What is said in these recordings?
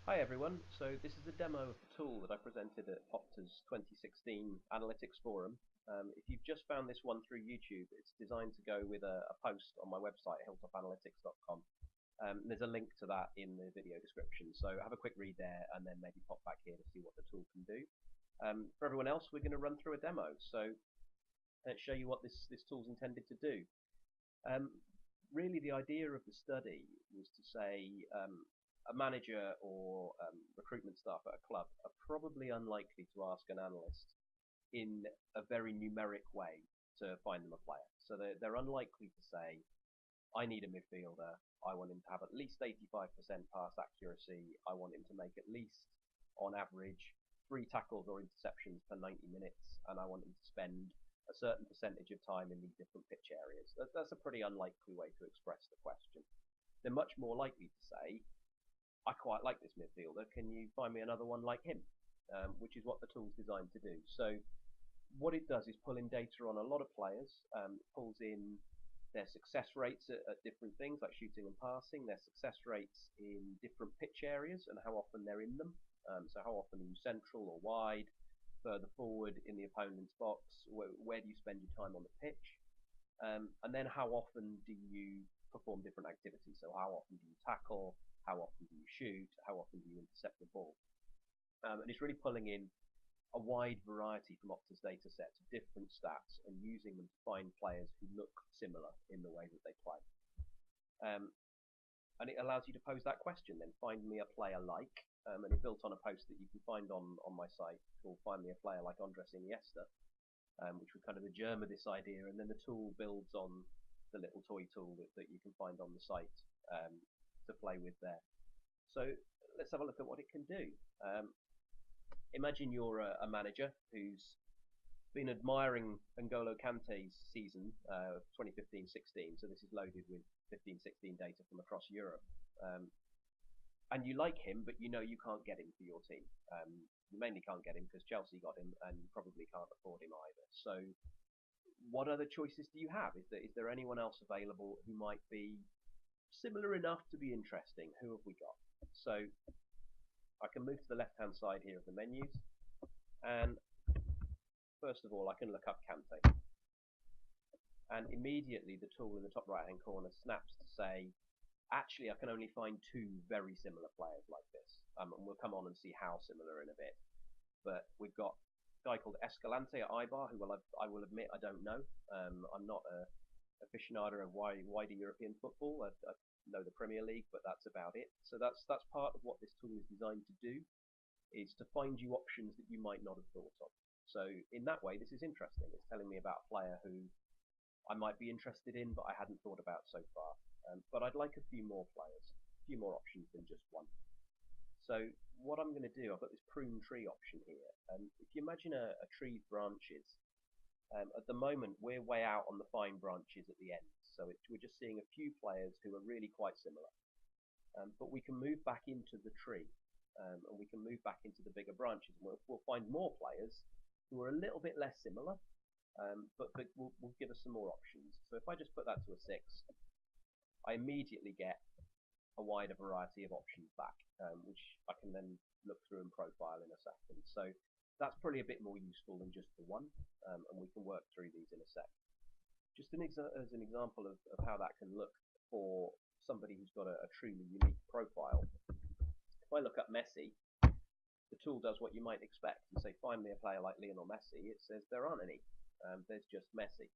Hi everyone, so this is a demo of the tool that I presented at Opta's 2016 Analytics Forum. If you've just found this one through YouTube, it's designed to go with a post on my website, hilltopanalytics.com. There's a link to that in the video description, so have a quick read there and then maybe pop back here to see what the tool can do. For everyone else, we're going to run through a demo, so let's show you what this tool's intended to do. Really the idea of the study was to say a manager or recruitment staff at a club are probably unlikely to ask an analyst in a very numeric way to find them a player. So they're unlikely to say, I need a midfielder, I want him to have at least 85% pass accuracy, I want him to make at least, on average, 3 tackles or interceptions per 90 minutes, and I want him to spend a certain percentage of time in these different pitch areas. That's a pretty unlikely way to express the question. They're much more likely to say, I quite like this midfielder, can you find me another one like him? Which is what the tool's designed to do. So what it does is pull in data on a lot of players, pulls in their success rates at different things like shooting and passing, their success rates in different pitch areas and how often they're in them. So how often are you central or wide, further forward in the opponent's box, where do you spend your time on the pitch? And then how often do you perform different activities? So how often do you tackle? How often do you shoot? How often do you intercept the ball? And it's really pulling in a wide variety from Opta's data sets of different stats and using them to find players who look similar in the way that they play. And it allows you to pose that question, then find me a player like, and it built on a post that you can find on my site called Find Me a Player Like Andres Iniesta, which was kind of the germ of this idea, and then the tool builds on the little toy tool that you can find on the site to play with there. So let's have a look at what it can do. Imagine you're a manager who's been admiring N'Golo Kante's season, 2015-16, so this is loaded with 15-16 data from across Europe. And you like him, but you know you can't get him for your team. You mainly can't get him because Chelsea got him, and you probably can't afford him either. So what other choices do you have? Is there anyone else available who might be similar enough to be interesting? Who have we got? So I can move to the left hand side here of the menus, and first of all I can look up Kante, and immediately the tool in the top right hand corner snaps to say, actually I can only find 2 very similar players like this, and we'll come on and see how similar in a bit. But we've got a guy called Escalante at Ibar, who I will admit I don't know. I'm not a aficionado of wider European football. I know the Premier League, but that's about it. So that's part of what this tool is designed to do, is to find you options that you might not have thought of. So in that way, this is interesting. It's telling me about a player who I might be interested in, but I hadn't thought about so far. But I'd like a few more players, a few more options than just one. So what I'm going to do, I've got this prune tree option here. If you imagine a tree's branches, at the moment we're way out on the fine branches at the end, so we're just seeing a few players who are really quite similar. But we can move back into the tree, and we can move back into the bigger branches, and we'll find more players who are a little bit less similar, but will give us some more options. So if I just put that to a 6, I immediately get a wider variety of options back, which I can then look through and profile in a second. So that's probably a bit more useful than just the one, and we can work through these in a sec. Just as an example of how that can look for somebody who's got a truly unique profile. If I look up Messi, the tool does what you might expect. You say, find me a player like Lionel Messi. It says there aren't any. There's just Messi.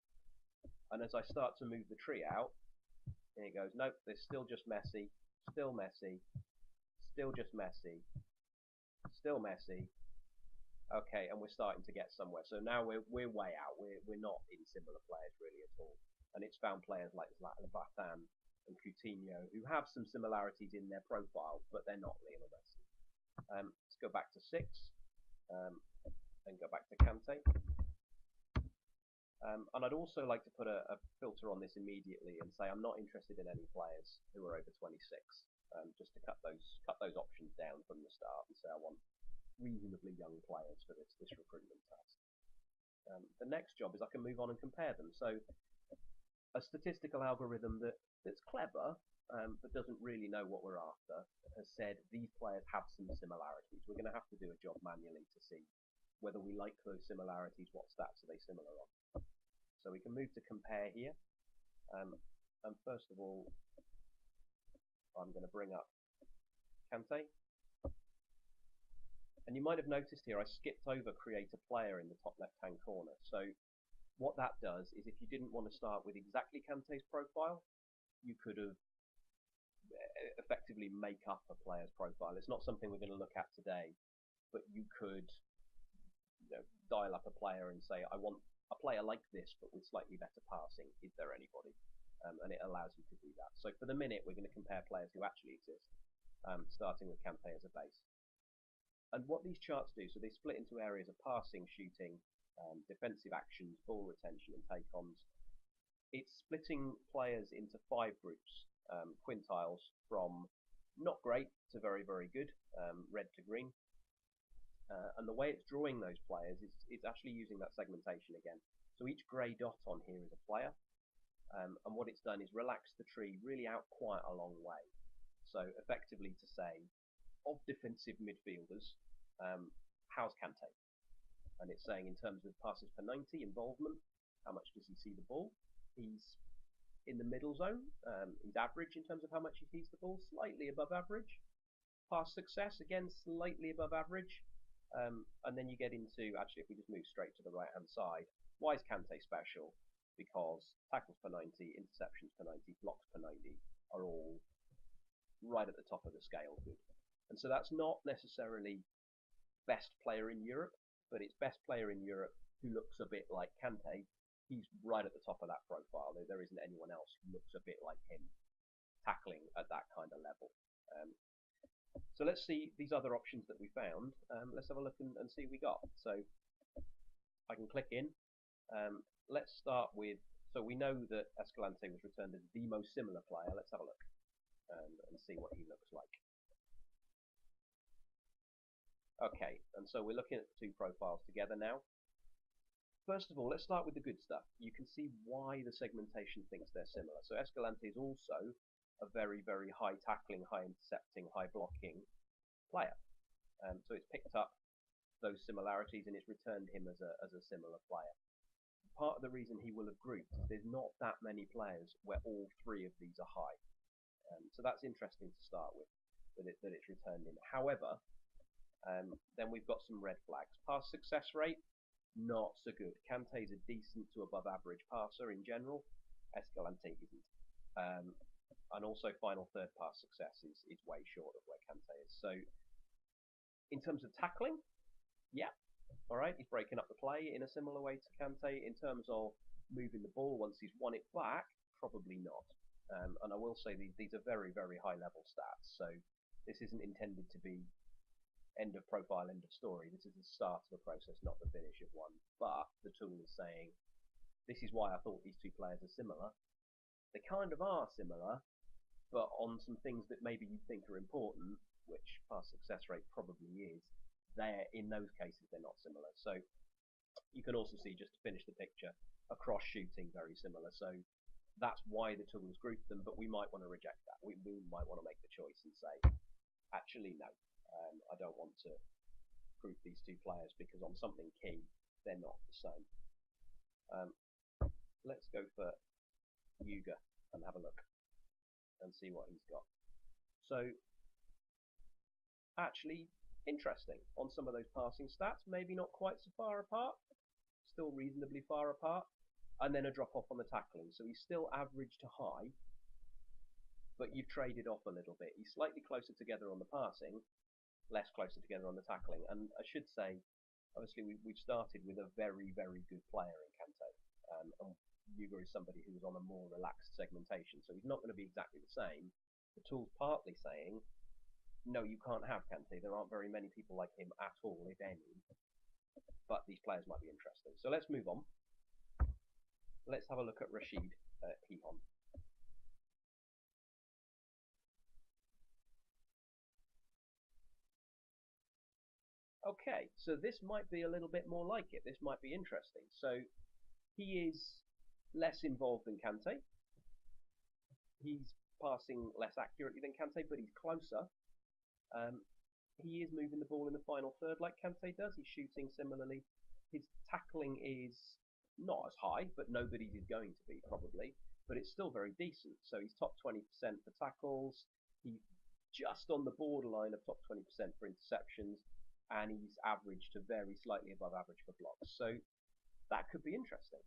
And as I start to move the tree out, and it goes, nope, there's still just Messi, still Messi, still just Messi, still Messi. Okay, and we're starting to get somewhere. So now we're way out. We're not in similar players really at all. And it's found players like Zlatan and Coutinho who have some similarities in their profile, but they're not Lionel Messi. Let's go back to 6 and go back to Kante. And I'd also like to put a filter on this immediately and say I'm not interested in any players who are over 26, just to cut those options down from the start and say I want reasonably young players for this recruitment task. The next job is I can move on and compare them. So a statistical algorithm that that's clever, but doesn't really know what we're after, has said these players have some similarities. We're going to have to do a job manually to see whether we like those similarities, what stats are they similar on. So we can move to compare here. And first of all, I'm going to bring up Kante. And you might have noticed here I skipped over create a player in the top left-hand corner. So what that does is if you didn't want to start with exactly Kante's profile, you could have effectively make up a player's profile. It's not something we're going to look at today, but you could dial up a player and say, I want a player like this, but with slightly better passing. Is there anybody? And it allows you to do that. So for the minute, we're going to compare players who actually exist, starting with Kante as a base. And what these charts do, so they split into areas of passing, shooting, defensive actions, ball retention, and take-ons. It's splitting players into 5 groups, quintiles from not great to very, very good, red to green. And the way it's drawing those players is it's actually using that segmentation again. So each grey dot on here is a player. And what it's done is relax the tree really out quite a long way. So effectively to say, of defensive midfielders, how's Kante? And it's saying in terms of passes per 90, involvement, how much does he see the ball? He's in the middle zone. He's average in terms of how much he sees the ball, slightly above average. Pass success, again, slightly above average. And then you get into, actually, if we just move straight to the right-hand side, why is Kante special? Because tackles per 90, interceptions per 90, blocks per 90 are all right at the top of the scale good. And so that's not necessarily best player in Europe, but it's best player in Europe who looks a bit like Kante. He's right at the top of that profile. There isn't anyone else who looks a bit like him tackling at that kind of level. So let's see these other options that we found. Let's have a look and see what we got. So I can click in. Let's start with, so we know that Escalante was returned as the most similar player. Let's have a look and see what he looks like. Okay, and so we're looking at the 2 profiles together now. First of all, let's start with the good stuff. You can see why the segmentation thinks they're similar. So Escalante is also a very, very high tackling, high intercepting, high blocking player. So it's picked up those similarities and it's returned him as a similar player. Part of the reason he will have grouped is there's not that many players where all 3 of these are high. So that's interesting to start with, that it's returned in. However, then we've got some red flags. Pass success rate, not so good. Kante's a decent to above average passer in general. Escalante isn't. And also final third pass success is way short of where Kante is. So in terms of tackling, yeah, all right, he's breaking up the play in a similar way to Kante. In terms of moving the ball once he's won it back, probably not. And I will say these are very, very high level stats. So this isn't intended to be end of profile, end of story. This is the start of the process, not the finish of one. But the tool is saying, this is why I thought these 2 players are similar. They kind of are similar, but on some things that maybe you think are important, which pass success rate probably is, in those cases they're not similar. So you can also see, just to finish the picture, across shooting very similar. So that's why the tool has grouped them, but we might want to reject that. We might want to make the choice and say, actually no, I don't want to group these 2 players because on something key they're not the same. Let's go for Yuga and have a look and see what he's got. So actually interesting on some of those passing stats, maybe not quite so far apart, still reasonably far apart, and then a drop off on the tackling. So he's still average to high, but you've traded off a little bit. He's slightly closer together on the passing, less closer together on the tackling. And I should say, obviously we've started with a very, very good player in Kante. And Yuga is somebody who was on a more relaxed segmentation, so he's not going to be exactly the same. The tool's partly saying, no, you can't have Kante. There aren't very many people like him at all, if any. But these players might be interesting. So let's move on. Let's have a look at Rashid Hihon. Okay, so this might be a little bit more like it. This might be interesting. So he is less involved than Kante. He's passing less accurately than Kante, but he's closer. He is moving the ball in the final third like Kante does. He's shooting similarly. His tackling is not as high, but nobody's is going to be probably. But it's still very decent. So he's top 20% for tackles. He's just on the borderline of top 20% for interceptions, and he's average to very slightly above average for blocks. So that could be interesting.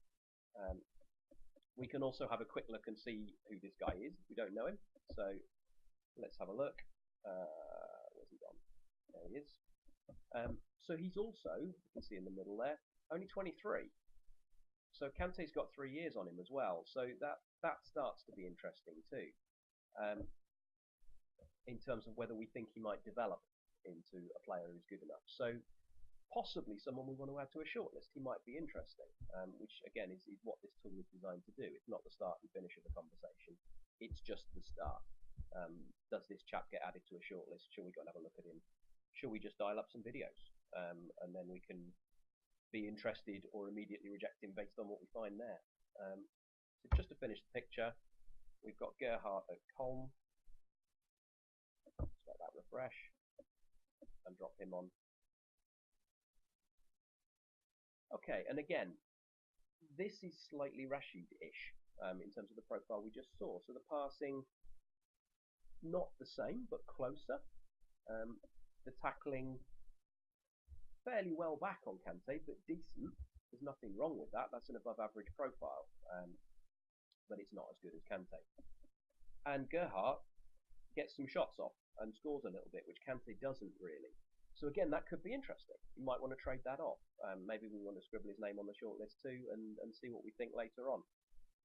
We can also have a quick look and see who this guy is if we don't know him. So let's have a look. Where's he gone? There he is. So he's also, you can see in the middle there, only 23. So Kante's got 3 years on him as well. So that starts to be interesting too, in terms of whether we think he might develop into a player who's good enough. So possibly someone we want to add to a shortlist. He might be interesting, which again is what this tool is designed to do. It's not the start and finish of the conversation. It's just the start. Does this chap get added to a shortlist? Shall we go and have a look at him? Shall we just dial up some videos, and then we can be interested or immediately reject him based on what we find there? So just to finish the picture, we've got Gerhardt at Colm. Let's let that refresh and drop him on. Okay, and again, this is slightly Rashid-ish in terms of the profile we just saw. So the passing, not the same, but closer. The tackling, fairly well back on Kante, but decent. There's nothing wrong with that. That's an above-average profile, but it's not as good as Kante. And Gerhardt gets some shots off and scores a little bit, which Kante doesn't really. So again, that could be interesting. You might want to trade that off. Maybe we want to scribble his name on the shortlist too and see what we think later on.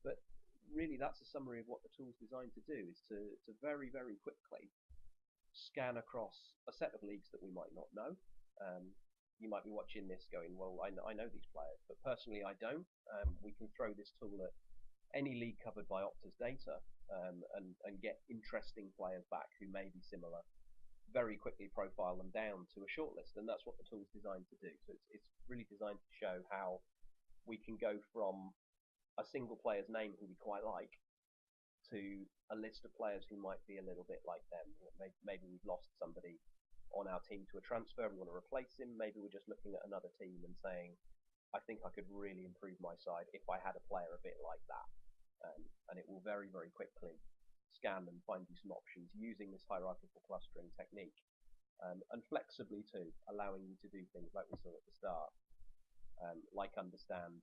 But really, that's a summary of what the tool's designed to do, is to very, very quickly scan across a set of leagues that we might not know. You might be watching this going, well, I know these players, but personally I don't. We can throw this tool at any league covered by Opta's data and get interesting players back who may be similar, very quickly profile them down to a shortlist, and that's what the tool's designed to do. So it's really designed to show how we can go from a single player's name who we quite like to a list of players who might be a little bit like them. Maybe we've lost somebody on our team to a transfer, we want to replace him. Maybe we're just looking at another team and saying, I think I could really improve my side if I had a player a bit like that. And it will very, very quickly scan and find you some options using this hierarchical clustering technique, and flexibly too, allowing you to do things like we saw at the start, like understand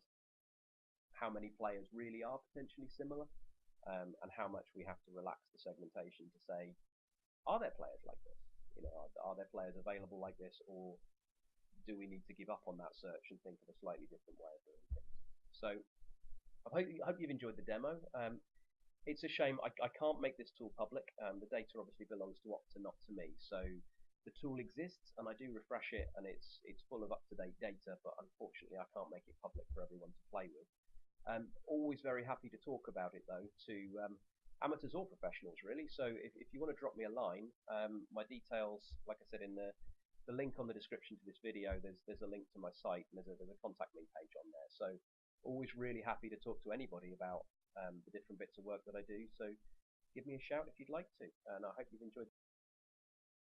how many players really are potentially similar, and how much we have to relax the segmentation to say, are there players like this? Are there players available like this, or do we need to give up on that search and think of a slightly different way of doing things? So I hope you've enjoyed the demo. It's a shame I can't make this tool public. The data obviously belongs to Opta, not to me. So the tool exists, and I do refresh it, and it's full of up-to-date data, but unfortunately I can't make it public for everyone to play with. Always very happy to talk about it though to amateurs or professionals really. So if you want to drop me a line, my details, like I said in the link on the description to this video, there's a link to my site, and there's a contact me page on there. So always really happy to talk to anybody about the different bits of work that I do. So give me a shout if you'd like to, and I hope you've enjoyed